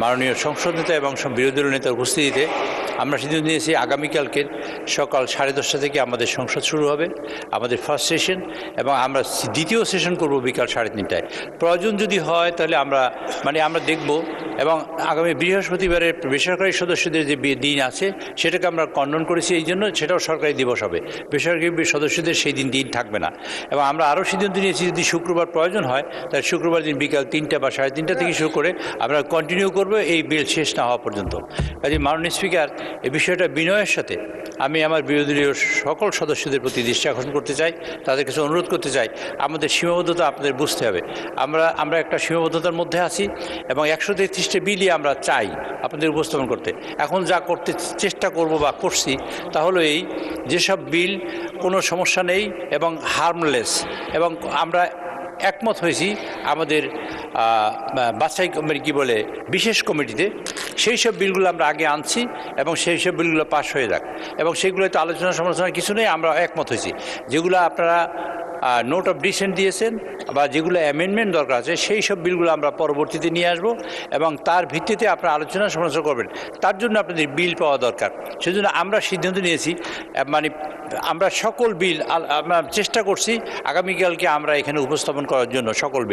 মাননীয় সংসদ নেতা এবং বিরোধী দলীয় নেতার উপস্থিতিতে আমরা সিদ্ধান্ত নিয়েছি আগামীকালকে সকাল 10:30 থেকে আমাদের সংসদ শুরু হবে, আমাদের ফার্স্ট সেশন, এবং আমরা দ্বিতীয় সেশন করব বিকাল 3:30টায়। প্রয়োজন যদি হয় তাহলে আমরা দেখব, এবং আগামী বৃহস্পতিবারের বেসরকারি সদস্যদের যে দিন আছে সেটাকে আমরা খণ্ডন করেছি, এই জন্য সেটাও সরকারি দিবস হবে, বেসরকারি সদস্যদের সেই দিন থাকবে না। এবং আমরা আরও সিদ্ধান্ত নিয়েছি যদি শুক্রবার প্রয়োজন হয় তাহলে শুক্রবার দিন বিকাল 3টা বা 3:30 থেকে শুরু করে আমরা কন্টিনিউ করব এই বিল শেষ না হওয়া পর্যন্ত। কাজে মাননীয় স্পিকার, এই বিষয়টা বিনয়ের সাথে আমি আমার বিরোধী দলীয় সকল সদস্যদের প্রতি দৃষ্টি আকর্ষণ করতে চাই, তাদের কাছে অনুরোধ করতে চাই, আমাদের সীমাবদ্ধতা আপনাদের বুঝতে হবে। আমরা একটা সীমাবদ্ধতার মধ্যে আছি এবং 133টা বিলই আমরা চাই আপনাদের উপস্থাপন করতে। এখন যা করতে চেষ্টা করব বা করছি তা হলো এই, যেসব বিল কোনো সমস্যা নেই এবং হার্মলেস, এবং আমরা একমত হয়েছি আমাদের বাছাই বিশেষ কমিটিতে সেই সব বিলগুলো আমরা আগে আনছি এবং সেই সব বিলগুলো পাস হয়ে যাক, এবং সেগুলোতে আলোচনা সমালোচনার কিছু নেই, আমরা একমত হয়েছি। যেগুলো আপনারা নোট অফ ডিসেন্ট দিয়েছেন বা যেগুলো অ্যামেন্ডমেন্ট দরকার আছে সেই সব বিলগুলো আমরা পরবর্তীতে নিয়ে আসব এবং তার ভিত্তিতে আপনারা আলোচনা সমালোচনা করবেন। তার জন্য আপনাদের বিল পাওয়া দরকার। সেজন্য আমরা সিদ্ধান্ত নিয়েছি, আমরা সকল বিল আমরা চেষ্টা করছি আগামীকালকে আমরা এখানে উপস্থাপন করার জন্য সকল বিল।